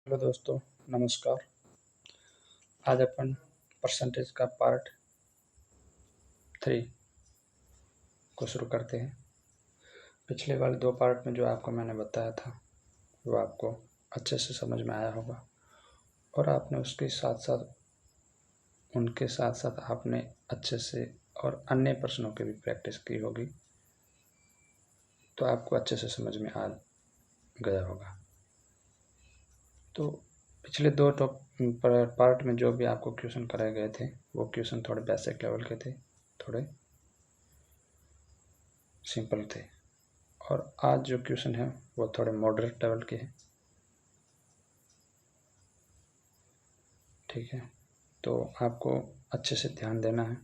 Hello दोस्तों, नमस्कार। आज अपन परसेंटेज का पार्ट 3 को शुरू करते हैं। पिछले वाले 2 पार्ट में जो आपको मैंने बताया था वो आपको अच्छे से समझ में आया होगा और आपने उनके साथ साथ आपने अच्छे से और अन्य प्रश्नों की भी प्रैक्टिस की होगी, तो आपको अच्छे से समझ में आ गया होगा। तो पिछले 2 पार्ट में जो भी आपको क्वेश्चन कराए गए थे वो क्वेश्चन थोड़े बेसिक लेवल के थे, थोड़े सिंपल थे, और आज जो क्वेश्चन है वो थोड़े मॉडरेट लेवल के हैं। ठीक है, तो आपको अच्छे से ध्यान देना है।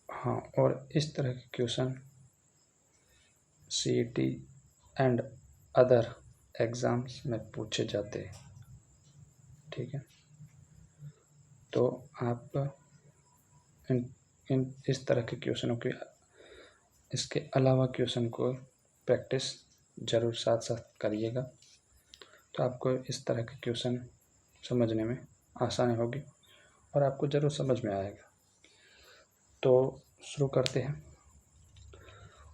हाँ, और इस तरह के question CET and other exams में पूछे जाते हैं। ठीक है, तो आप इस तरह के क्वेश्चनों के इसके अलावा क्वेश्चन को प्रैक्टिस ज़रूर साथ साथ करिएगा, तो आपको इस तरह के क्वेश्चन समझने में आसानी होगी और आपको ज़रूर समझ में आएगा। तो शुरू करते हैं।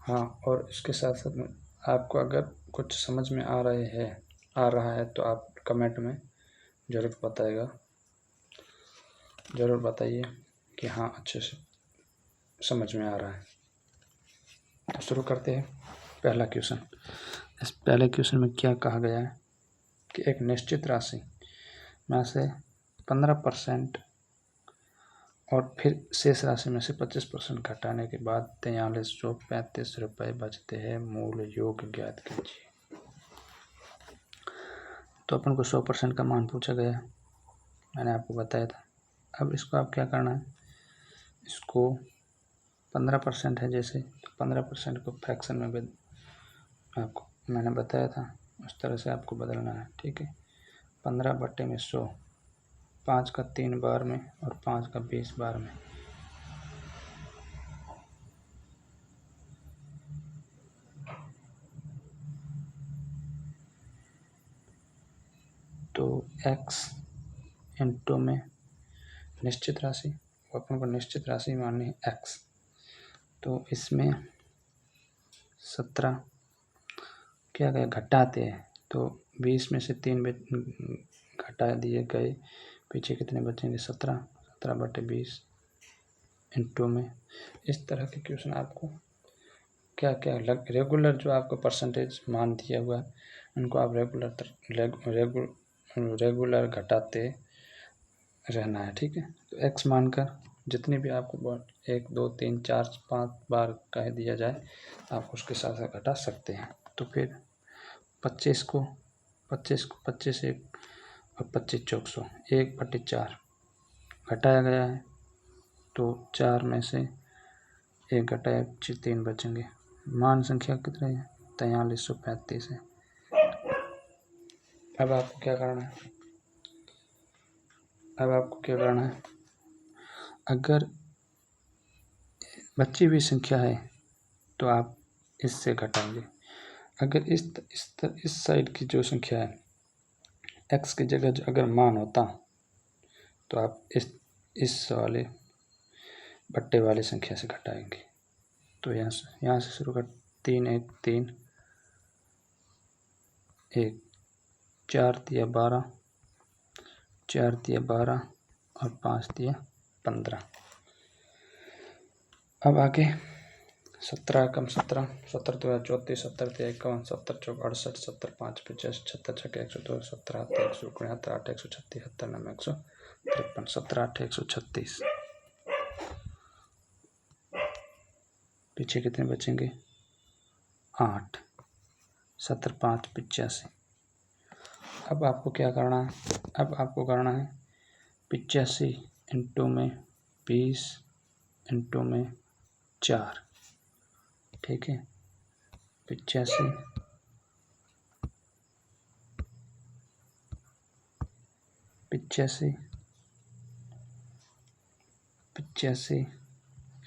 हाँ, और इसके साथ साथ में आपको अगर कुछ समझ में आ रहा है तो आप कमेंट में ज़रूर बताइए कि हाँ, अच्छे से समझ में आ रहा है। तो शुरू करते हैं। पहला क्वेश्चन। इस पहले क्वेश्चन में क्या कहा गया है कि एक निश्चित राशि में से 15% और फिर शेष राशि में से 25% घटाने के बाद 4335 रुपये बचते हैं। मूल योग ज्ञात कीजिए। तो अपन को 100% का मान पूछा गया है, मैंने आपको बताया था। अब इसको आप क्या करना है, इसको 15% है जैसे, तो 15% को फ्रैक्शन में आपको मैंने बताया था उस तरह से आपको बदलना है। ठीक है, 15/100, 5 का 3 बार में और 5 का 20 बार में। तो x इंटू में निश्चित राशि, अपन को निश्चित राशि माननी है x, तो इसमें 17 क्या गए घटाते हैं, तो 20 में से 3 घटा दिए गए, पीछे कितने बचेंगे 17, 17/20 इंटू में। इस तरह के क्वेश्चन आपको क्या क्या रेगुलर जो आपको परसेंटेज मान दिया हुआ है उनको आप रेगुलर घटाते रहना है। ठीक है, तो x मानकर जितनी भी आपको 1 2 3 4 5 बार कह दिया जाए आप उसके साथ साथ घटा सकते हैं। तो फिर 25 को 25 1 और 25 चौक 100, 1/4 घटाया गया है, तो 4 में से 1 घटाया 3 बचेंगे। मान संख्या कितनी है, 4335 है। अब आपको क्या करना है, अगर बची हुई संख्या है तो आप इससे घटाएंगे। अगर इस साइड की जो संख्या है x की जगह जो अगर मान होता तो आप इस वाले बट्टे वाली संख्या से घटाएंगे। तो यहाँ से शुरू कर 3 1 3 1, 4 तिया 12, 4 तिया 12 और 5 तिया 15। अब आगे 17 कम 17, 17 2 34, 17 3 51, 17 चौक 68, 17 5 50, 76 छक्के 102, 17 8 169, 8 136, 7 9 153, 17 8 136। पीछे कितने बचेंगे 8, 17 5 85। अब आपको क्या करना है, अब आपको करना है 85 इंटू में 20 इंटू में 4। ठीक है, 85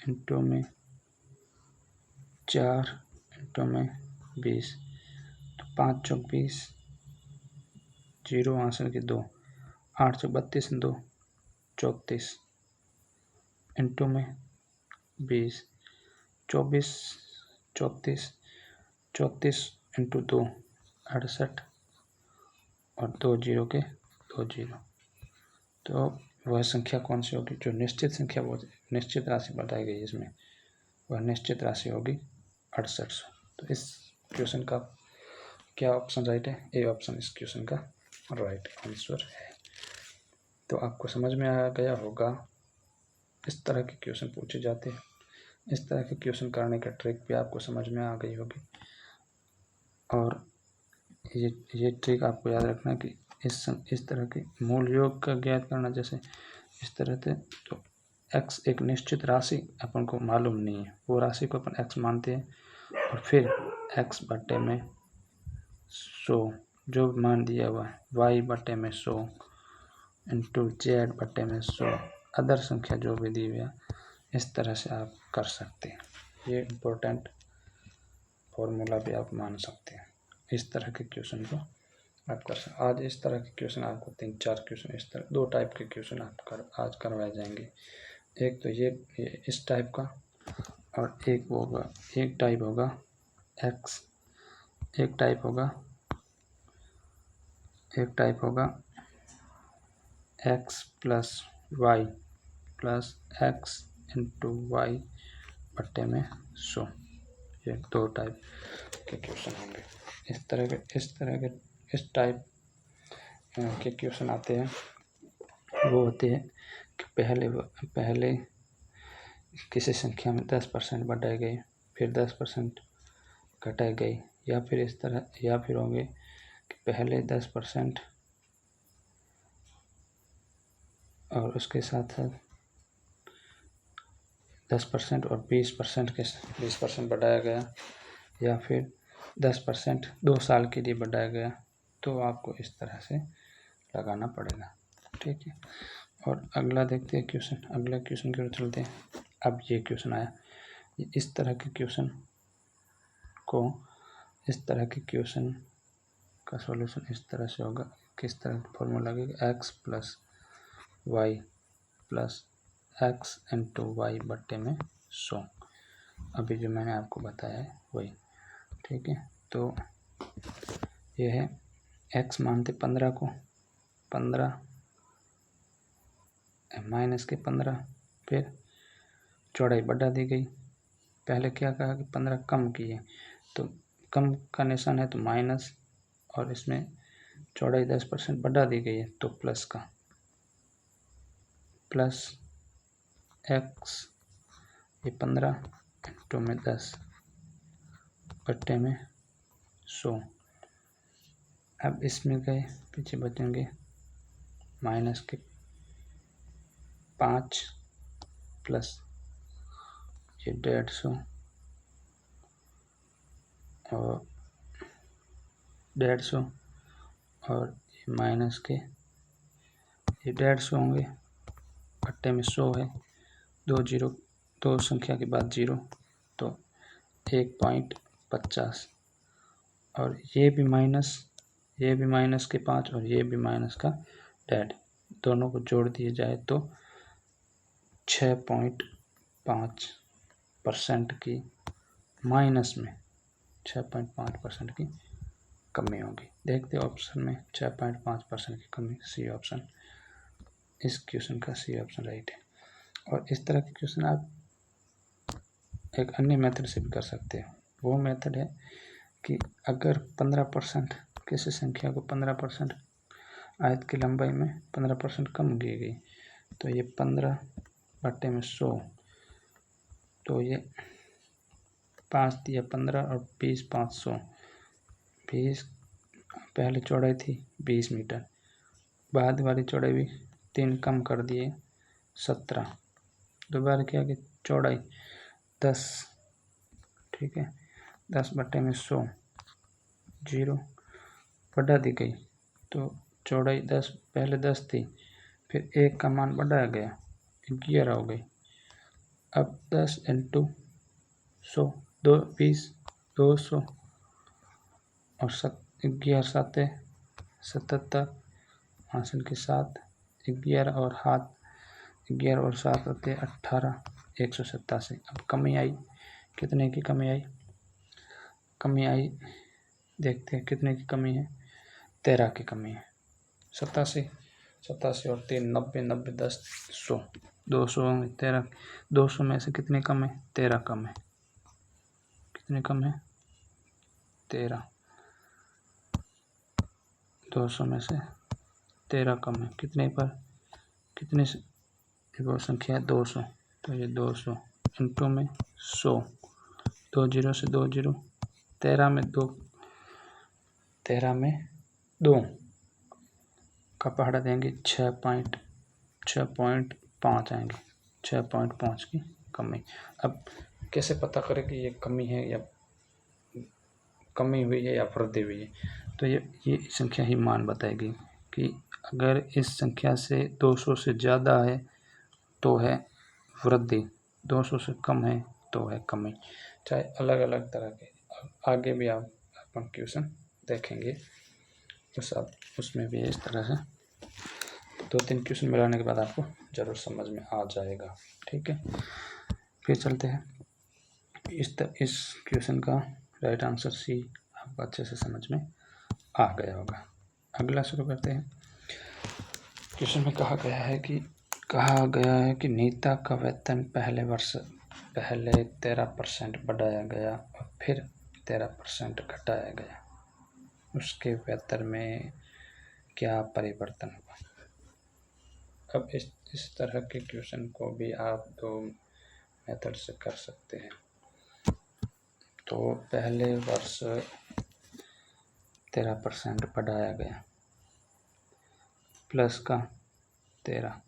इंटू में 4 इंटू में 20, तो 5 चौक 20, जीरो आंसर की 2, 8 से 32 2 34 इंटू में 20 24 34 34 इंटू 2 68 और 2 जीरो के 2 जीरो। तो वह संख्या कौन सी होगी जो निश्चित संख्या निश्चित राशि बताई गई इसमें, वह निश्चित राशि होगी 6800। तो इस क्वेश्चन का क्या ऑप्शन राइट है? ए ऑप्शन इस क्वेश्चन का राइट आंसर है। तो आपको समझ में आ गया होगा, इस तरह के क्वेश्चन पूछे जाते हैं। इस तरह के क्वेश्चन करने का ट्रिक भी आपको समझ में आ गई होगी। और ये ट्रिक आपको याद रखना कि इस तरह के मूल योग का ज्ञात करना, जैसे इस तरह से, तो x एक निश्चित राशि अपन को मालूम नहीं है, वो राशि को अपन x मानते हैं और फिर x बटे में 100 जो मान दिया हुआ है, y बटे में 100 इंटू z बटे में 100 अदर संख्या जो भी दी हुई है, इस तरह से आप कर सकते हैं। ये इम्पोर्टेंट फॉर्मूला भी आप मान सकते हैं। इस तरह के क्वेश्चन को आप कर सकते। आज इस तरह के क्वेश्चन आपको 3-4 क्वेश्चन इस तरह 2 टाइप के क्वेश्चन आप आज करवाए जाएंगे। एक तो ये इस टाइप का, और एक होगा, एक टाइप होगा x, एक टाइप होगा x plus y plus x into y बट्टे में 100। ये 2 टाइप के क्वेश्चन होंगे। इस तरह के इस टाइप के क्वेश्चन आते हैं, वो होते हैं कि पहले किसी संख्या में 10% बढ़ाए गए, फिर 10% घटाए गए, या फिर इस तरह, या फिर होंगे कि पहले 10% और उसके साथ साथ 10% और 20% बढ़ाया गया, या फिर 10% 2 साल के लिए बढ़ाया गया। तो आपको इस तरह से लगाना पड़ेगा, ठीक है। और अगला देखते हैं क्वेश्चन, अगला क्वेश्चन की ओर चलते हैं। अब ये क्वेश्चन आया, इस तरह के क्वेश्चन का सॉल्यूशन इस तरह से होगा। किस तरह का फॉर्मूला लगेगा? x plus y plus x into y बट्टे में 100। अभी जो मैंने आपको बताया है वही, ठीक है। तो ये है x मानते 15 को, 15 माइनस के 15, फिर चौड़ाई बढ़ा दी गई। पहले क्या कहा कि 15 कम किए, तो कम का निशान है तो माइनस, और इसमें चौड़ाई 10% बढ़ा दी गई है तो प्लस का, प्लस x ये 15 इंटू में 10 बट्टे में 100। अब इसमें गए, पीछे बचेंगे माइनस के 5 प्लस ये 150 और 150 और ये माइनस के ये 150 होंगे, बट्टे में 100 है, 2 जीरो, 2 संख्या के बाद 0, तो 1.50 और ये भी माइनस के 5 और ये भी माइनस का 1.5, दोनों को जोड़ दिए जाए तो 6.5% की माइनस में 6.5% की कमी होगी। देखते ऑप्शन में 6.5% की कमी, सी ऑप्शन इस क्वेश्चन का सी ऑप्शन राइट है। और इस तरह के क्वेश्चन आप एक अन्य मेथड से भी कर सकते हैं। वो मेथड है कि अगर 15% किसी संख्या को 15% आयत की लंबाई में 15% कम की गई, तो ये 15 बट्टे में 100, तो ये 5 दिया 15 और 20 500, 20 पहले चौड़ाई थी 20 मीटर, बाद वाली चौड़ाई भी 3 कम कर दिए 17, दोबारा क्या कि चौड़ाई 10, ठीक है, 10 बट्टे में 100, 0 बढ़ा दी गई, तो चौड़ाई 10 पहले 10 थी, फिर 1 का मान बढ़ाया गया 11 हो गई। अब 10 इंटू 100 20 200 और 11 7 77 हासिल के 7, 11 और हाथ 11 और 7 होते 18, 187। अब कमी आई, कितने की कमी आई? कमी आई, देखते हैं कितने की कमी है। 13 की कमी है। 87 और 3 90, 90 10 100, 200 13, 200 में से कितने कम है? 13 कम है। कितने कम है? 13। 200 में से 13 कम है। कितने पर? कितने से? वो संख्या है 200, तो ये 200 इंटू में 100, 2 जीरो से 2 जीरो, 13 में 2 का पहाड़ा देंगे 6.5 आएंगे, 6.5 की कमी। अब कैसे पता करें कि ये कमी है या कमी हुई है या वृद्धि हुई है? तो ये संख्या ही मान बताएगी कि अगर इस संख्या से 200 से ज़्यादा है तो है वृद्धि, 200 से कम है तो है कमी। चाहे अलग अलग तरह के आगे भी आप अपन क्वेश्चन देखेंगे, उसमें भी इस तरह से 2-3 क्वेश्चन मिलाने के बाद आपको ज़रूर समझ में आ जाएगा। ठीक है, फिर चलते हैं। इस क्वेश्चन का राइट आंसर सी आपको अच्छे से समझ में आ गया होगा। अगला शुरू करते हैं। क्वेश्चन में कहा गया है कि नीता का वेतन पहले 13% बढ़ाया गया और फिर 13% घटाया गया, उसके वेतन में क्या परिवर्तन हुआ? अब इस तरह के क्वेश्चन को भी आप 2 मेथड से कर सकते हैं। तो पहले वर्ष 13% बढ़ाया गया, प्लस का 13,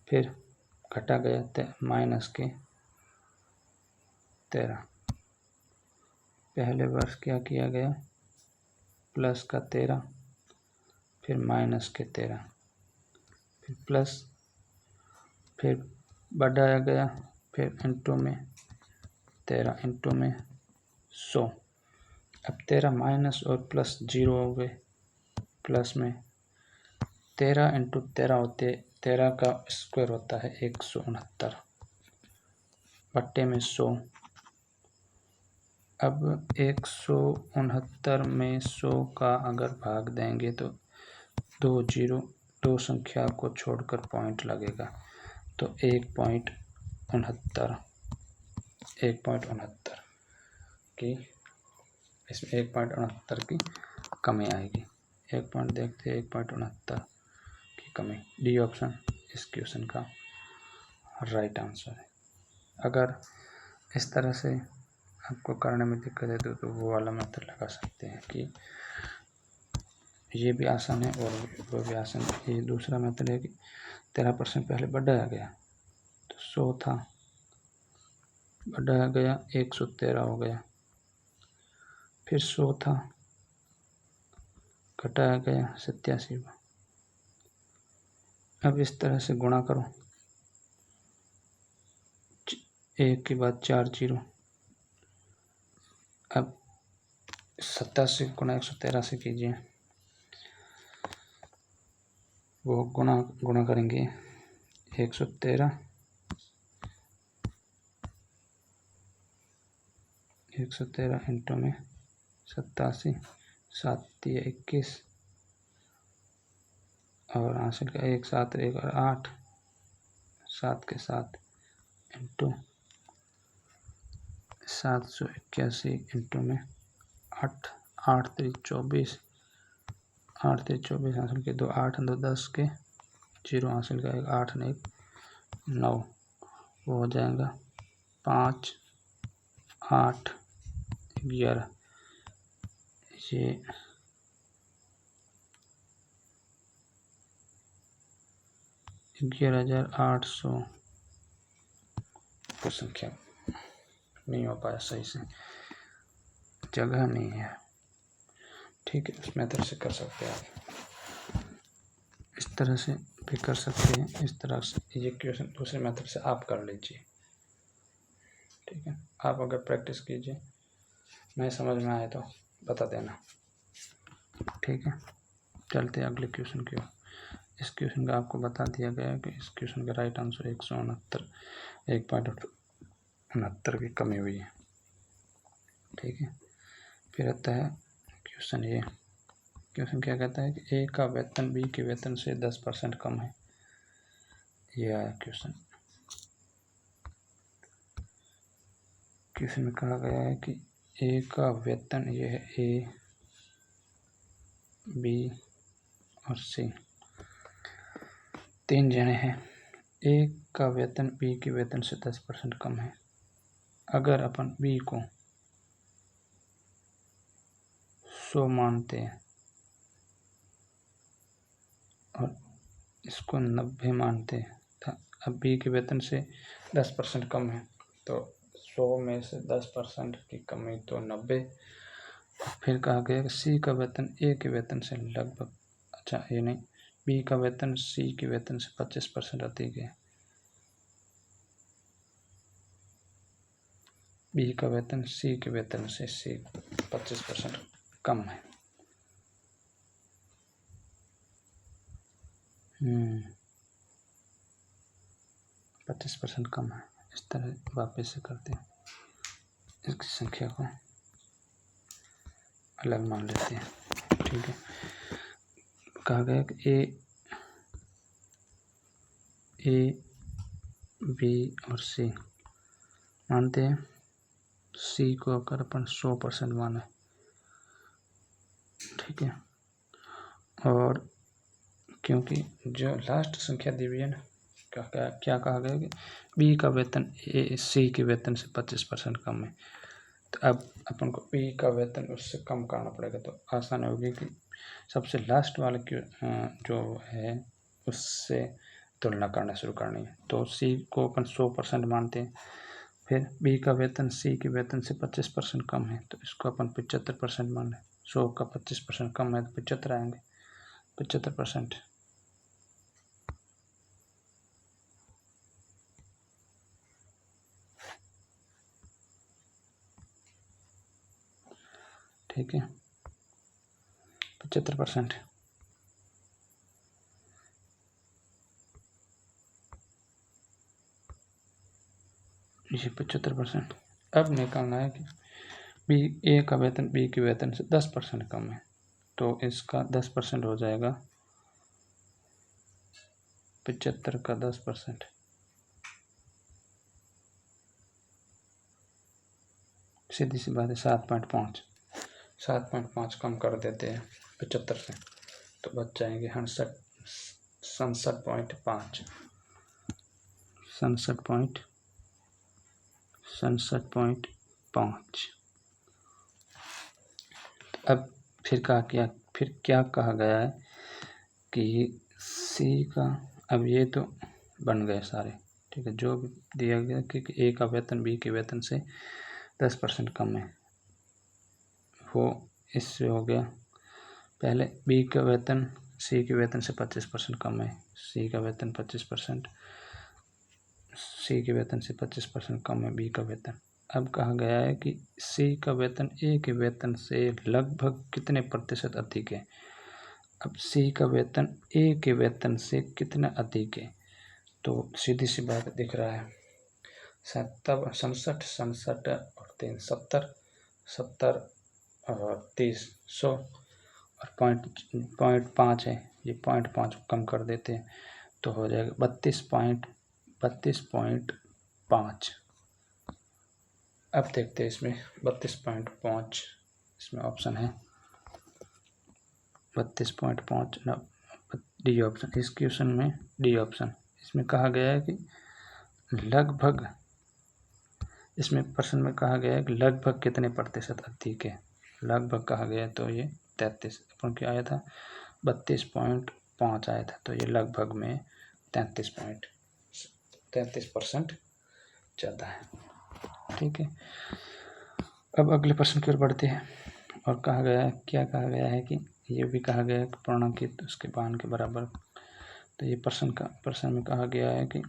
फिर घटा गया माइनस के 13। पहले वर्ष क्या किया गया? प्लस का 13, फिर माइनस के 13, फिर प्लस, फिर बढ़ाया गया, फिर इंटू में 13 इंटू में 100। अब 13 माइनस और प्लस 0 हो गए, प्लस में 13 इंटू 13 होते 13 का स्क्वायर होता है 169 बट्टे में 100। अब 169 में 100 का अगर भाग देंगे तो 2 संख्या को छोड़कर पॉइंट लगेगा, तो 1.69 की इसमें 1.69 की कमी आएगी। 1.69 की कमी। डी ऑप्शन इस क्वेश्चन का राइट आंसर है। अगर इस तरह से आपको करने में दिक्कत है तो वो वाला मेथड लगा सकते हैं कि ये भी आसान है और वो भी आसान है। ये दूसरा मेथड है कि 13% पहले बढ़ाया गया तो 100 था, बढ़ाया गया 113 हो गया, फिर 100 था, घटाया गया 87 हुआ। अब इस तरह से गुणा करो, 1 के बाद 4 जीरो। अब 87 गुणा 113 से कीजिए, वो गुणा करेंगे 113 इंटू में 87, 7 21 और हासिल का 1 7 1 और 8, 7 के 7 इंटू 781 इंटू में 8, 8 3 24, 8 3 24 हासिल के 2 8 2 10 के 0 हासिल का 1 8 1 9, वो हो जाएगा 5 8 11। ये 11,800 को संख्या नहीं हो पाया सही से, जगह नहीं है। ठीक है, इस मेथड से कर सकते हैं आप, इस तरह से भी कर सकते हैं। इस तरह से ये क्वेश्चन दूसरे मेथड से आप कर लीजिए। ठीक है, आप अगर प्रैक्टिस कीजिए, नहीं समझ में आए तो बता देना। ठीक है। चलते अगले क्वेश्चन की ओर। इस क्वेश्चन का आपको बता दिया गया है कि इस क्वेश्चन का राइट आंसर 169 की कमी हुई है। ठीक है, फिर आता है क्वेश्चन ये। क्वेश्चन क्या कहता है कि ए का वेतन बी के वेतन से 10% कम है। ये आया क्वेश्चन। क्वेश्चन में कहा गया है कि ए का वेतन, ये है ए, बी और सी, 3 जने हैं। ए का वेतन बी के वेतन से 10% कम है। अगर अपन बी को 100 मानते हैं और इसको 90 मानते हैं, अब बी के वेतन से 10% कम है, तो 100 में से 10% की कमी तो 90। फिर कहा गया कि सी का वेतन ए के वेतन से लगभग, अच्छा ये नहीं, बी का वेतन सी के वेतन से 25% अधिक है। बी का वेतन सी के वेतन से 25% कम है। 25% कम है। इस तरह वापस से करते हैं, इसकी संख्या को अलग मान लेते हैं। ठीक है, कहा गया कि ए, बी और सी मानते हैं। सी को अगर अपन 100% माने, ठीक है, और क्योंकि जो लास्ट संख्या दी हुई है ना, क्या कहा गया कि बी का वेतन ए सी के वेतन से 25% कम है, तो अब अपन को बी का वेतन उससे कम करना पड़ेगा। तो आसान होगी कि सबसे लास्ट वाले जो है उससे तुलना करना शुरू करनी है। तो सी को अपन 100% मानते हैं, फिर बी का वेतन सी के वेतन से 25% कम है, तो इसको अपन 75% मान लें। 100 का 25% कम है तो 75 आएंगे, 75%। ठीक है, 75%। ये 75%। अब निकालना है कि बी ए का वेतन बी के वेतन से 10% कम है, तो इसका 10% हो जाएगा 75 का 10%, सीधी सी बात है 7.5। 7.5 कम कर देते हैं 75 से, तो बच जाएंगे 67.5। 67.5। अब फिर क्या कहा गया है कि सी का, अब ये तो बन गए सारे, ठीक है, जो भी दिया गया कि ए का वेतन बी के वेतन से 10% कम है, वो इससे हो गया। पहले बी का वेतन सी के वेतन से 25% कम है, सी का वेतन 25%, सी के वेतन से 25% कम है बी का वेतन। अब कहा गया है कि सी का वेतन ए के वेतन से लगभग कितने प्रतिशत अधिक है। अब सी का वेतन ए के वेतन से कितना अधिक है, तो सीधी सी बात दिख रहा है 67 और 3 70 और 30 100 और 0.5 है, ये 0.5 कम कर देते हैं तो हो जाएगा 32.5। अब देखते हैं इसमें 32.5, इसमें ऑप्शन है 32.5 डी ऑप्शन। इस क्वेश्चन में डी ऑप्शन, इसमें कहा गया है कि लगभग, इसमें प्रश्न में कहा गया है कि लगभग कितने प्रतिशत अधिक है। लगभग कहा गया तो ये 33, अपन क्या आया था 32.5 आया था, तो ये लगभग में 33% ज़्यादा है। ठीक है, अब अगले प्रश्न की ओर बढ़ते हैं और कहा गया है, क्या कहा गया है कि ये भी कहा गया है कि पूर्णांकित उसके मान के बराबर। तो ये प्रश्न में कहा गया है कि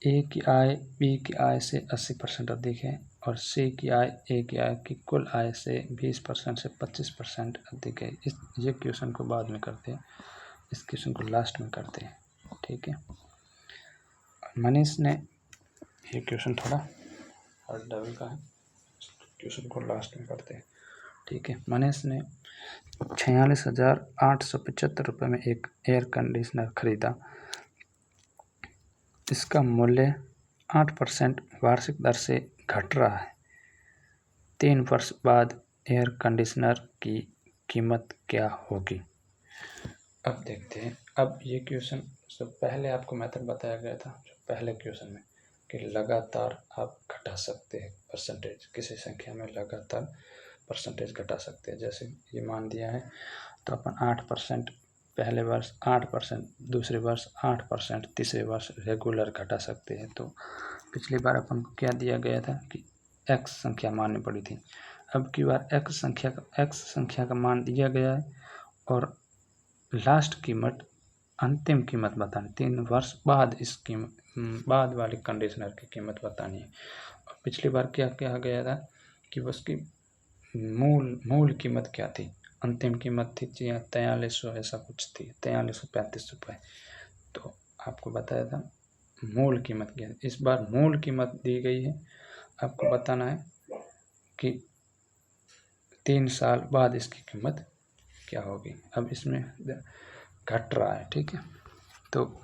ए की आय बी की आय से 80% अधिक है, और सी की आय, ए की आय की कुल आय से 20% से 25% अधिक है। ये क्वेश्चन को बाद में करते हैं, इस क्वेश्चन को लास्ट में करते हैं, ठीक है। मनीष ने, ये क्वेश्चन थोड़ा हार्ड लेवल का है, क्वेश्चन को लास्ट में करते हैं, ठीक है। मनीष ने 46,875 रुपये में एक एयर कंडीशनर खरीदा। इसका मूल्य 8% वार्षिक दर से घट रहा है। 3 वर्ष बाद एयर कंडीशनर की कीमत क्या होगी? अब देखते हैं। अब ये क्वेश्चन से पहले आपको मेथड बताया गया था जो पहले क्वेश्चन में, कि लगातार आप घटा सकते हैं परसेंटेज, किसी संख्या में लगातार परसेंटेज घटा सकते हैं। जैसे ये मान दिया है तो अपन 8% पहले वर्ष, 8% दूसरे वर्ष, 8% तीसरे वर्ष रेगुलर घटा सकते हैं। तो पिछली बार अपन को क्या दिया गया था कि x संख्या माननी पड़ी थी। अब की बार x संख्या का मान दिया गया है और लास्ट कीमत, अंतिम कीमत बतानी, 3 वर्ष बाद इस कीमत बाद वाली कंडीशनर की कीमत बतानी है। और पिछली बार क्या कहा गया था कि उसकी मूल कीमत क्या थी, अंतिम कीमत थी 4300 ऐसा कुछ थी, 4335 रुपये। तो आपको बताया था मूल कीमत क्या है। इस बार मूल कीमत दी गई है, आपको बताना है कि 3 साल बाद इसकी कीमत क्या होगी। अब इसमें घट रहा है, ठीक है। तो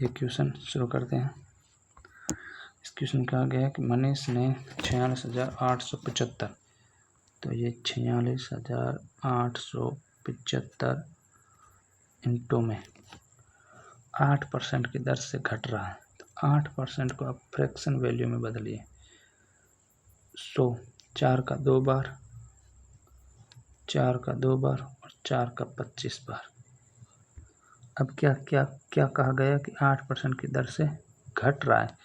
ये क्वेश्चन शुरू करते हैं। इस क्वेश्चन कहा गया कि मनीष ने 46,875, तो ये 46,875 इंटू में 8% की दर से घट रहा है। तो 8% को आप फ्रैक्शन वैल्यू में बदलिए। 100, 4 का 2 बार, 4 का 2 बार और 4 का 25 बार। अब क्या क्या क्या कहा गया कि 8% की दर से घट रहा है,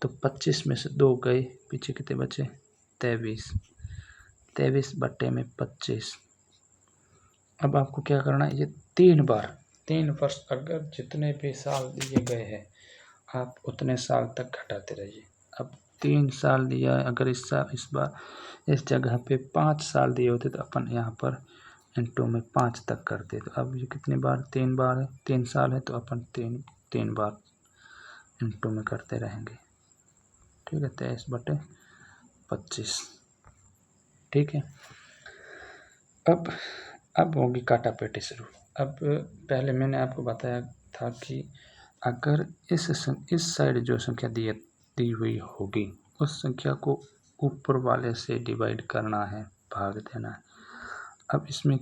तो 25 में से 2 गए, पीछे कितने बचे? 23, 23 बटे में 25। अब आपको क्या करना है, ये 3 वर्ष, अगर जितने भी साल दिए गए हैं आप उतने साल तक घटाते रहिए। अब 3 साल दिया है, अगर इस बार इस जगह पे 5 साल दिए होते तो अपन यहाँ पर इंटू में 5 तक करते। तो अब ये कितनी बार? 3 बार है, 3 साल है तो अपन 3 बार इंटू में करते रहेंगे, ठीक है। 23 बटे 25, ठीक है। अब होगी काटापेटी शुरू। अब पहले मैंने आपको बताया था कि अगर इस साइड जो संख्या दी हुई होगी उस संख्या को ऊपर वाले से डिवाइड करना है, भाग देना है। अब इसमें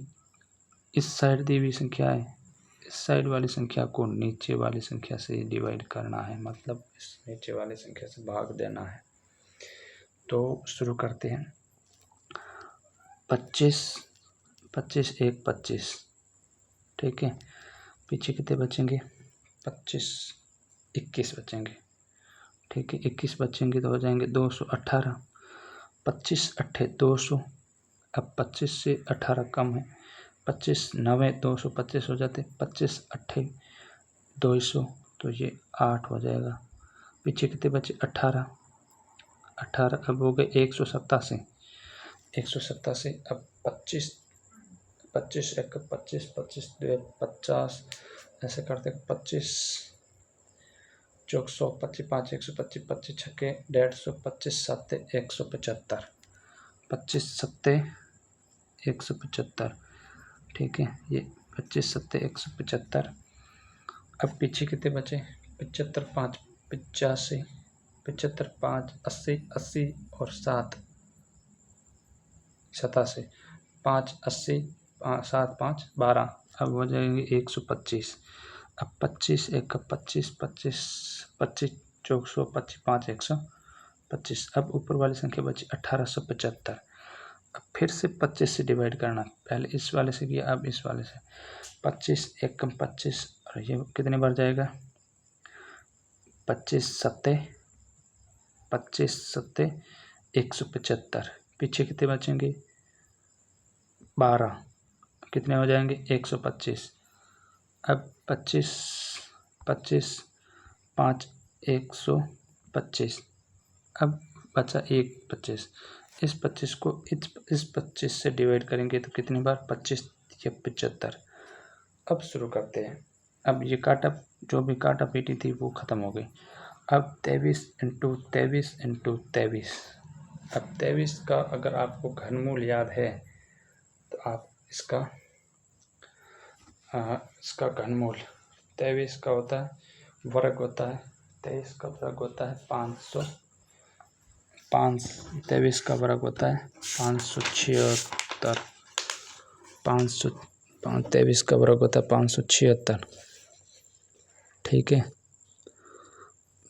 इस साइड दी हुई संख्या है, इस साइड वाली संख्या को नीचे वाली संख्या से डिवाइड करना है, मतलब इस नीचे वाली संख्या से भाग देना है। तो शुरू करते हैं। 25 1 25, ठीक है। पीछे कितने बचेंगे? 25 21 बचेंगे, ठीक है। 21 बचेंगे तो हो जाएंगे 218, 25 अट्ठे 200। अब 25 से 18 कम है, 25 9 225 हो जाते, 25 अट्ठे 200, तो ये 8 हो जाएगा। पीछे कितने बचे? 18, अब हो गए 187, 187। अब 25 1 25, 25 2 50, ऐसे करते 25 100, 25 5 125, 25 छक्के 150, 25 7 175, 25 7 175, ठीक है। ये 25 7 175। अब पीछे कितने बचे? 75 5 85, 75 5 80, 80 और 7 87, 5 80 7 5 12। अब हो जाएंगे 125। अब 25 1 25, 25 25 400, 25 5 125। अब ऊपर वाली संख्या बची 1875। अब फिर से 25 से डिवाइड करना, पहले इस वाले से किया, अब इस वाले से। 25 1 25, और ये कितने बार जाएगा? 25 7 175। पीछे कितने बचेंगे? 12, कितने हो जाएंगे? 125। अब 25 5 125। अब बचा 1/25। इस 25 को इस 25 से डिवाइड करेंगे तो कितनी बार 25 या 75। अब शुरू करते हैं। अब ये जो भी काटा पीटी थी वो ख़त्म हो गई। अब 23 इंटू 23 इंटू 23। अब 23 का अगर आपको घनमूल याद है तो आप इसका घनमूल 23 का होता है वर्ग होता है 23 का वर्ग होता है 23 का वर्ग होता है 576। 23 का वर्ग होता है 576। ठीक है,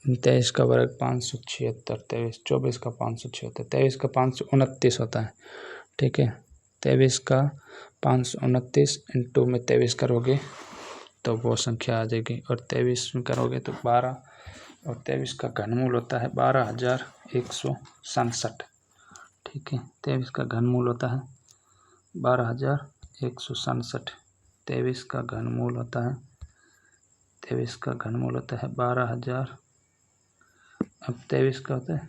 23 का वर्ग 576, 24 का 576, 23 का 529 होता है। ठीक है, 23 का 529 इंटू में 23 करोगे तो वो संख्या आ जाएगी, और 23 में करोगे तो 12, और 23 का घनमूल होता है 12,167। ठीक है, 23 का घनमूल होता है 12,167। 23 का घनमूल होता है 12,000। अब 23 का होता है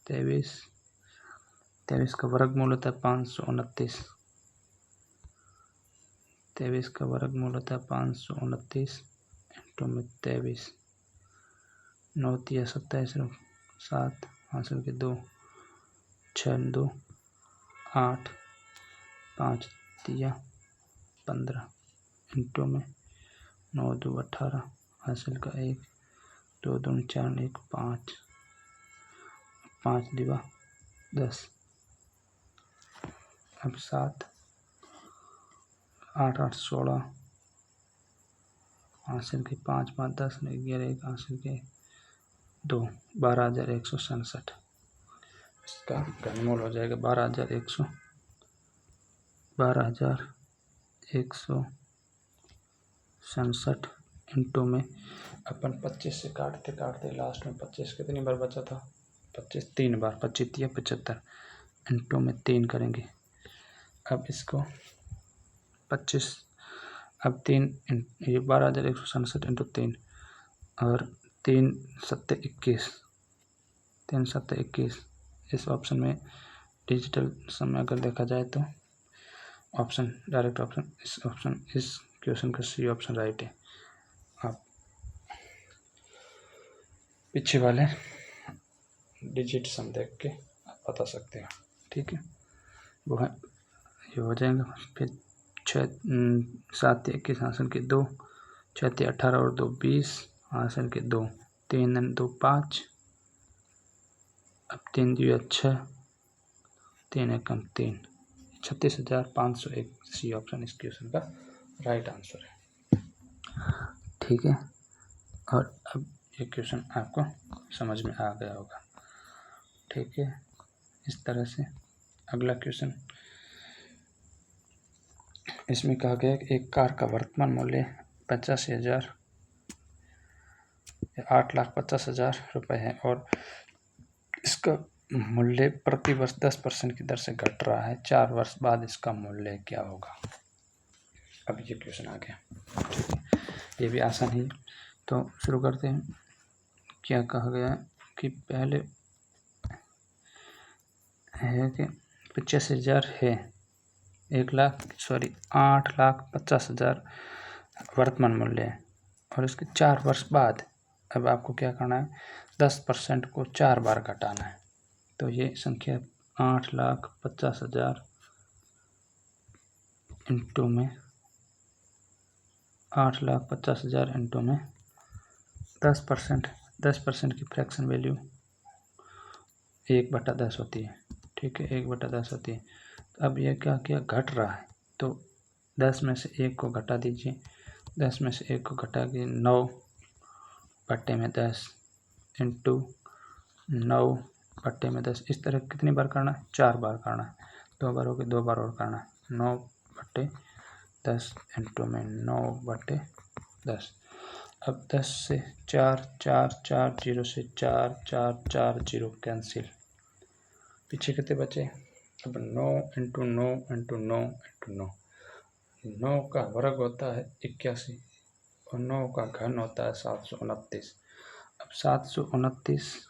23 का वर्गमूल होता है 529। 23 का वर्गमूल होता है 529 इंटू में 23। 9 तिया 27, 7 हासिल के 2, 6 2 8, 5 तिया 15 इंटू में 9 2 18 हासिल का 1, 2 2 4 1 5, 5 दिवा 10। अब 7 8 8 16 हासिल के 5 5 10 11 1 हासिल के 2, 12,167। इसका घनमूल हो जाएगा 12,167 इंटू में अपन 25 से काटते काटते लास्ट में 25 कितनी बार बचा था 25 3 बार, 25 या 75 इंटू में 3 करेंगे। अब इसको 25 अब 3 ये 12,167 इंटू 3 और 3 7 21, 3 7 21। इस ऑप्शन में डिजिटल समय अगर देखा जाए तो ऑप्शन डायरेक्ट ऑप्शन इस क्वेश्चन का सी ऑप्शन राइट है। आप पीछे वाले डिजिट सम देख के आप बता सकते हो। ठीक है, वो है ये हो जाएगा। फिर 7 21 हासिल के 2, 6 18 और 2 20 हासिल के 2, 3 2 5। अब 3 2 6, 3 1 3, 36,501 सी ऑप्शन इस क्वेश्चन का राइट आंसर है। ठीक है, और अब ये क्वेश्चन आपको समझ में आ गया होगा। ठीक है, इस तरह से अगला क्वेश्चन इसमें कहा गया कि एक कार का वर्तमान मूल्य 85,000 8,50,000 रुपये है और इसका मूल्य प्रति वर्ष 10% की दर से घट रहा है। 4 वर्ष बाद इसका मूल्य क्या होगा। अब ये क्वेश्चन आ गया। ठीक है, ये भी आसान ही, तो शुरू करते हैं। क्या कहा गया कि पहले है कि 85,000 है 8,50,000 वर्तमान मूल्य है और इसके 4 वर्ष बाद अब आपको क्या करना है 10% को 4 बार घटाना है। तो ये संख्या 8,50,000 इंटू में 8,50,000 इंटू में 10% की फ्रैक्शन वैल्यू 1/10 होती है। ठीक है, 1/10 होती है। तो अब यह क्या किया घट रहा है तो 10 में से 1 को घटा दीजिए। 10 में से 1 को घटा के 9/10 इंटू 9/10। इस तरह कितनी बार करना है 4 बार करना है। 2 बार हो गए, 2 बार और करना है 9/10 इंटू में 9/10। अब 10 से 4 4 4 0 से 4 4 4 0 कैंसिल। पीछे कितने बचे। अब 9 इंटू 9 इंटू 9 इंटू 9। 9 का वर्ग होता है 81 और 9 का घन होता है 729। अब 729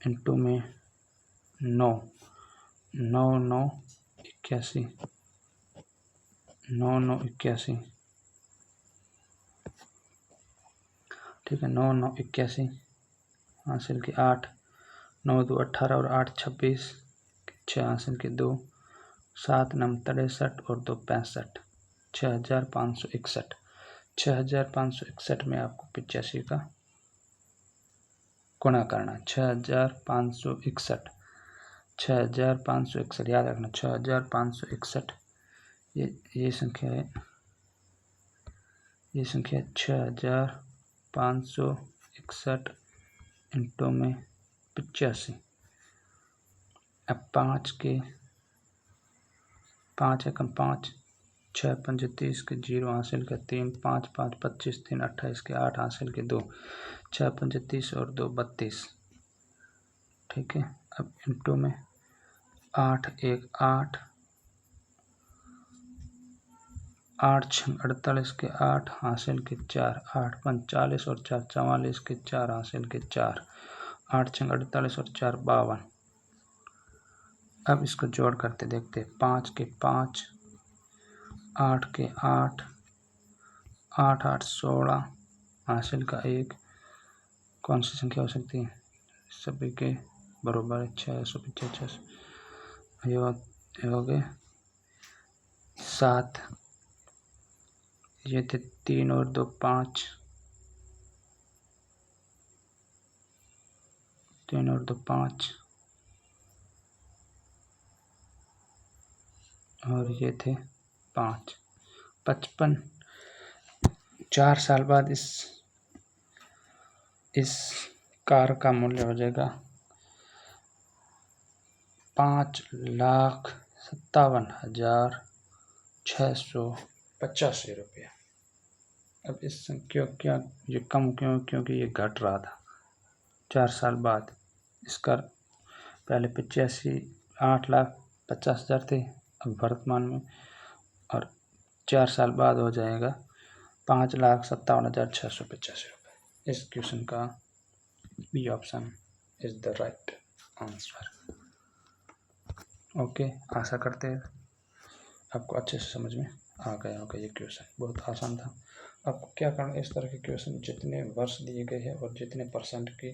इंटू में 9, 9 9 81, 9 9 81, ठीक है। 9 9 81 हासिल के 8, 9 2 18 और 8 26, 6 हासिल के 2, 7 9 63 और 2 65, 6561। 6561 में आपको 85 का गुणा करना। 6561, 6561 याद रखना। 6561 ये संख्या है, ये संख्या 6561 इंटू में 85। अब 5 एकम 5, 6 5 30 के 0 हासिल के 3, 5 5 25 3 28 के 8 हासिल के 2, 6 5 30 और 2 32, ठीक है। अब इंटू में 8 1 8, 8 6 48 के 8 हासिल के 4, 8 5 40 और 4 44 के 4 हासिल के 4, 8 6 48 और 4 52। अब इसको जोड़ करते देखते, 5 के 5, 8 के 8, 8 8 16 हासिल का 1, कौन सी संख्या हो सकती है? सभी के बराबर है। 655 ये हो गए 7, ये थे 3 और 2 5, 3 और 2 5 और ये थे 5, 55। 4 साल बाद इस कार का मूल्य हो जाएगा 5,57,685 रुपया। अब इस संख्या क्या ये कम क्यों? क्योंकि ये घट रहा था 4 साल बाद। इसका पहले 8,50,000 थे, अब वर्तमान में, और 4 साल बाद हो जाएगा 5,57,685 रुपये। इस क्वेश्चन का B option is the right answer. Okay, आशा करते हैं आपको अच्छे से समझ में आ गया होगा। ये क्वेश्चन बहुत आसान था। आपको क्या करना, इस तरह के क्वेश्चन जितने वर्ष दिए गए हैं और जितने परसेंट की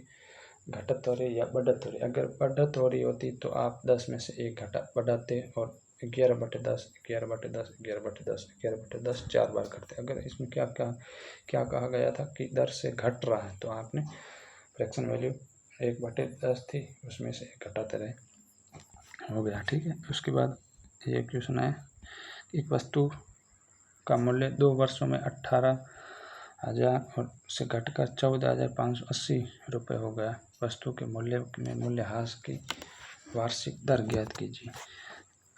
घटत हो रही या बढ़त हो रही, अगर बढ़त हो रही होती तो आप 10 में से 1 बढ़ाते और 11/10, 11/10, 11/10, 11/10 4 बार करते। अगर इसमें क्या कहा गया था कि दर से घट रहा है तो आपने फ्रैक्शन वैल्यू 1/10 थी, उसमें से 1 घटाते रहे, हो गया, ठीक है। उसके बाद ये क्वेश्चन है, एक वस्तु का मूल्य 2 वर्षों में 18,000 और से घटकर 14,580 रुपये हो गया। वस्तु के मूल्य में मूल्यह्रास की वार्षिक दर ज्ञात कीजिए।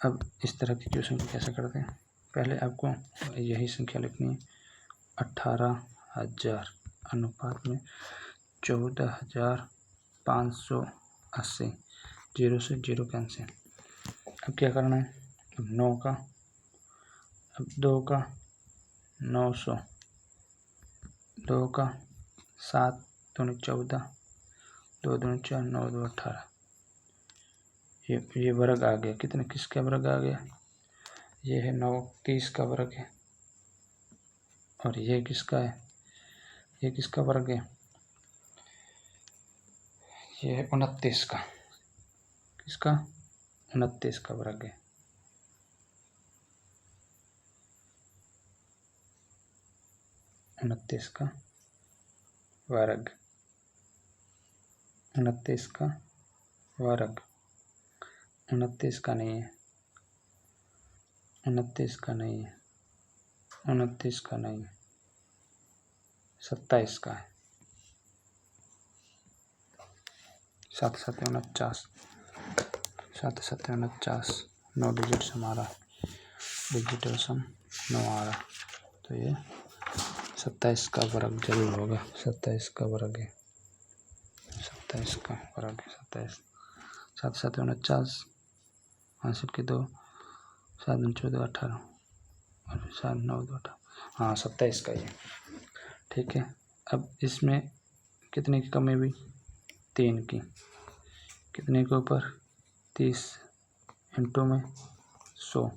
अब इस तरह के क्वेश्चन को कैसे करते हैं? पहले आपको यही संख्या लिखनी है, 18,000 अनुपात में 14,580, 0 से 0 कैंसिल। अब क्या करना है? अब 9 का, अब 2 का 900, 2 का 7 दूनी 14, 2 दूनी 4, 9 2 18। ये वर्ग आ गया। कितने किसका वर्ग आ गया? ये है 9 30 का वर्ग है, और ये किसका है? ये किसका वर्ग है? ये है 29 का। किसका? 29 का वर्ग है। उनतीस का वर्ग, 29 का वर्ग, 29 का नहीं है, 29 का नहीं है, 29 का नहीं है, 27 का है। 7 7 49, 7 7 49, 9 डिजिट से हमारा डिजिटल सम 9 आ रहा, तो ये 27 का वर्ग जरूर होगा। 27 का वर्ग है, 27 का वर्ग है, 27। 7 7 49 हासिल के 2, 7 2 14 18 और 7 9 2 18, हाँ 27 का ये, ठीक है। अब इसमें कितने की कमी हुई? 3 की। कितने के ऊपर 30 इंटू में 100,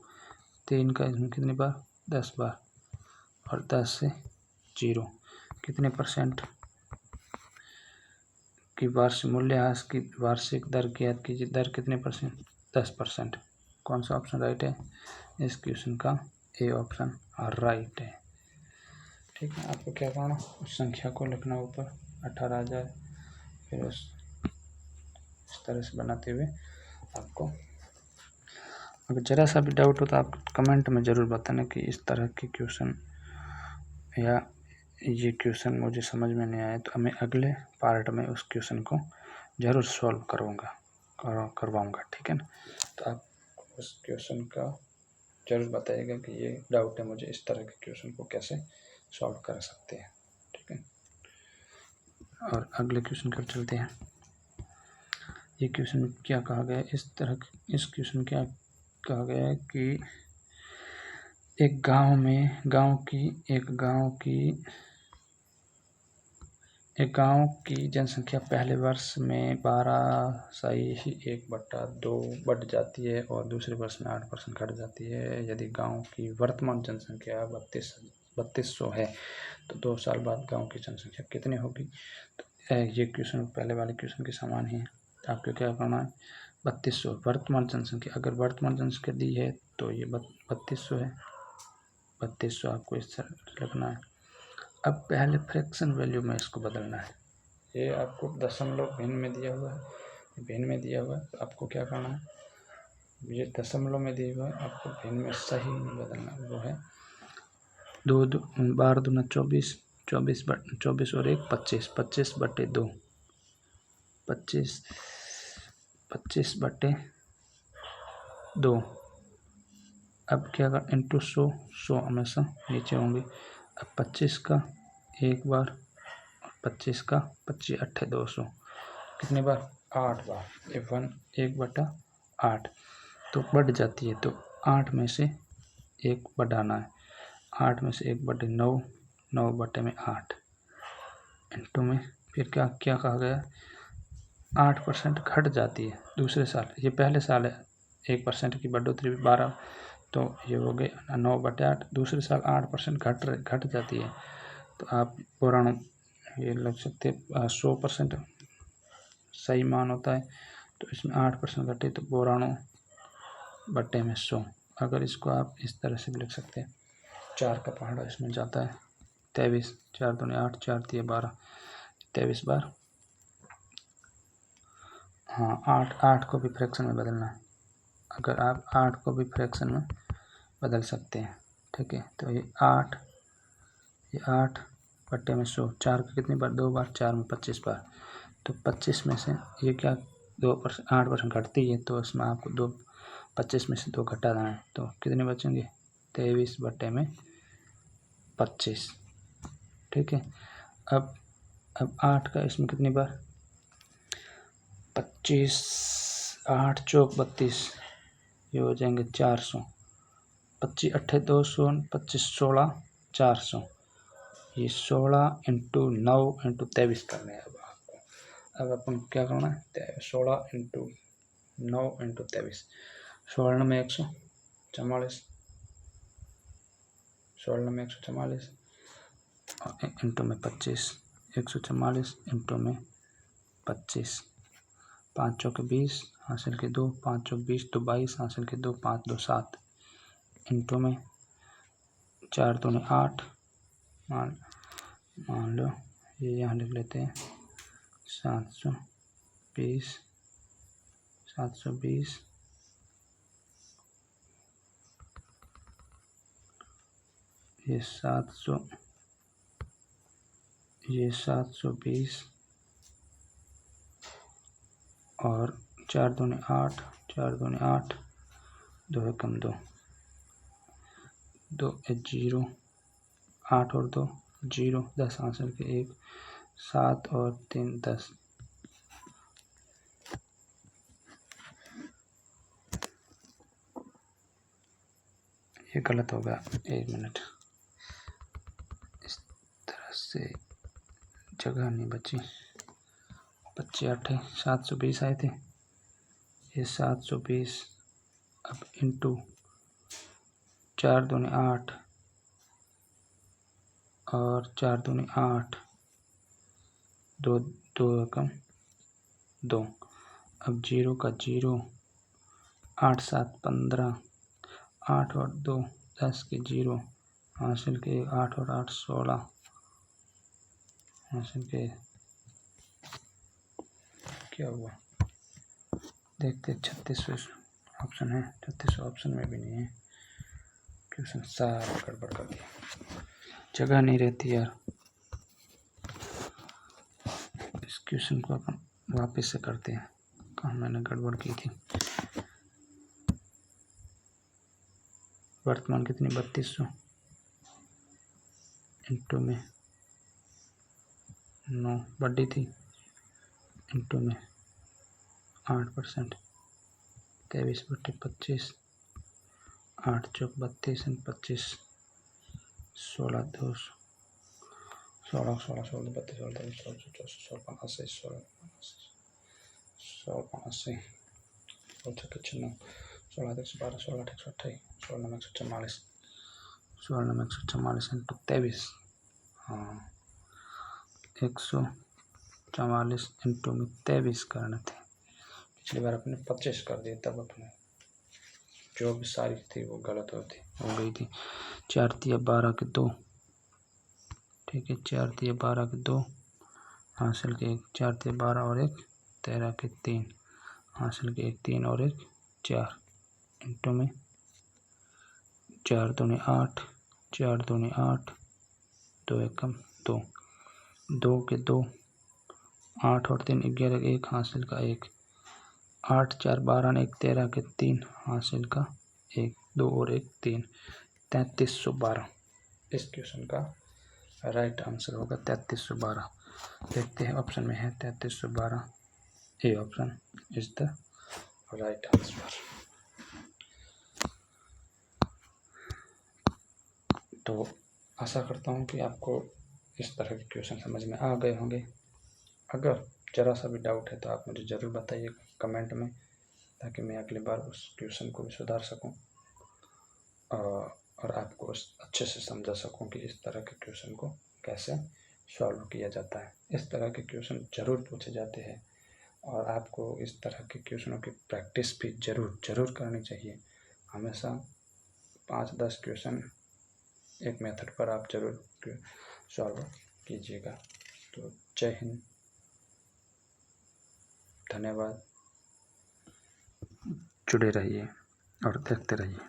3 का इसमें कितनी बार 10 बार, और 10 से 0 कितने % की वार्षिक मूल्यह्रास की वार्षिक दर ज्ञात कीजिए। दर कितने %? 10%। कौन सा ऑप्शन राइट है? इस क्वेश्चन का ए ऑप्शन राइट है। ठीक है, आपको क्या करना, उस संख्या को लिखना ऊपर 18,000, फिर इस तरह से बनाते हुए आपको, अगर ज़रा सा भी डाउट हो तो आप कमेंट में ज़रूर बताना कि इस तरह के क्वेश्चन या ये क्वेश्चन मुझे समझ में नहीं आया, तो मैं अगले पार्ट में उस क्वेश्चन को ज़रूर सॉल्व करवाऊँगा। ठीक है ना, तो आप उस क्वेश्चन का ज़रूर बताइएगा कि ये डाउट है मुझे, इस तरह के क्वेश्चन को कैसे सॉल्व कर सकते हैं। ठीक है, और अगले क्वेश्चन पर चलते हैं। ये क्वेश्चन में क्या कहा गया है, इस क्वेश्चन क्या कहा गया है कि एक गांव की जनसंख्या पहले वर्ष में 12/1/2 बढ़ जाती है और दूसरे वर्ष में 8% घट जाती है। यदि गांव की वर्तमान जनसंख्या 3200 है तो 2 साल बाद गांव की जनसंख्या कितनी होगी? तो ये क्वेश्चन पहले वाले क्वेश्चन के समान ही है। आपको क्या करना है, 3200 वर्तमान जनसंख्या, अगर वर्तमान जनसंख्या दी है तो ये 3200 है, 3200 आपको इस तरह लिखना है। अब पहले फ्रैक्शन वैल्यू में इसको बदलना है। ये आपको दशमलव भिन्न में दिया हुआ है, तो आपको क्या करना है, ये दशमलव में दिया हुआ है, आपको भिन्न में सही में बदलना है। वो है 12 दूना 24, 24 और 1 25, 25/2, 25/2। अब क्या कर, इंटू 100 हमेशा नीचे होंगे। अब 25 का एक बार, 25 का 25 8 200 कितनी बार? 8 बार। 1/8 तो बढ़ जाती है, तो 8 में से 1 बढ़ाना है, 8 में से 1/9, 9/8 इंटू में, फिर क्या कहा गया, 8% घट जाती है दूसरे साल, ये पहले साल है 1% की बढ़ोतरी 12, तो ये हो गए 9/8, दूसरे साल 8% घट जाती है, तो आप 92 ये लग सकते 100% सही मान होता है, तो इसमें 8% घटे तो 92/100। अगर इसको आप इस तरह से भी लिख सकते हैं, 4 का पहाड़ा इसमें जाता है 23, 4 दूनी 8, 4 दिए 12, 23 बार। हाँ, 8 को भी फ्रैक्शन में बदलना है, अगर आप 8 को भी फ्रैक्शन में बदल सकते हैं। ठीक है, तो ये 8 बट्टे में 100, 4 का कितनी बार? 2 बार, 4 में 25 बार, तो 25 में से ये क्या 2% 8% घटती है, तो इसमें आपको 25 में से 2 घटाना है, तो कितने बचेंगे? 23/25। ठीक है, अब 8 का इसमें कितनी बार? 25, 8 चौक 32, ये हो जाएंगे 400, 25 8 200, 25 16 400, ये 16 इंटू 9 इंटू 23 करने हैं। अब अपन क्या करना है, 16 इंटू 9 इंटू 23, 16 में 144, 16 में 144 इंटू में 25, 144 इंटू में 25, 5 चौके 20 हासिल के 2, 5 चौक 20 तो 22 हासिल के 2, 5 2 7 इंटू में 4 दूनी 8, मान लो ये यहाँ लिख लेते हैं 720, ये 720 और 4 दूनी 8, 2 एकम 2, 2 0, 8 और 2 0, 10 हासिल के 1, 7 और 3 10, ये गलत हो गया, 1 मिनट, इस तरह से जगह नहीं बची, 25 8 720 आए थे, ये 720 अब इंटू 4 दूनी 8 और 4 दूनी 8 दो दो एकम 2। अब 0 का 0 8 7 15 8 और 2 10 के 0 हासिल के 8 और 8 16 हासिल के क्या हुआ देखते 36 ऑप्शन है। 36 ऑप्शन में भी नहीं है। क्वेश्चन सारा गड़बड़ कर दिया, जगह नहीं रहती यार। इस क्वेश्चन को अपन वापस से करते हैं, कहाँ मैंने गड़बड़ की थी। वर्तमान कितनी 3200 इंटू में 9 बड़ी थी इंटू में 8% 23/25 8 चौक 32 25 16 2 16 16 16 32 16 16 16 80 16 80 16 16 12 16 128 16 144 16 144 इंटू 23 हाँ 144 इंटू में 23 करने थे। पिछली बार अपने 25 कर दिए, तब अपने जो भी सारी थी वो गलत हो गई थी। 4 तिया 12 के 2 ठीक है, 4 तिया 12 के 2 हासिल के 1 4 तिया 12 और 1 13 के 3 हासिल के 1 3 और 1 4 इंटू में 4 दूनी 8 4 दूनी 8 2 एकम 2 2 के 2 8 और 3 11 1 हासिल का 1 8 4 12 ने 1 13 के 3 हासिल का 1 2 और 1 3 3312 इस क्वेश्चन का राइट आंसर होगा 3312। देखते हैं ऑप्शन में है 3312, A option is the right answer. तो आशा करता हूँ कि आपको इस तरह के क्वेश्चन समझ में आ गए होंगे। अगर ज़रा सा भी डाउट है तो आप मुझे ज़रूर बताइए कमेंट में, ताकि मैं अगली बार उस क्वेश्चन को भी सुधार सकूं और आपको अच्छे से समझा सकूं कि इस तरह के क्वेश्चन को कैसे सॉल्व किया जाता है। इस तरह के क्वेश्चन ज़रूर पूछे जाते हैं और आपको इस तरह के क्वेश्चनों की प्रैक्टिस भी ज़रूर करनी चाहिए। हमेशा 5-10 क्वेश्चन एक मेथड पर आप ज़रूर सॉल्व कीजिएगा। तो जय हिंद, धन्यवाद। जुड़े रहिए और देखते रहिए।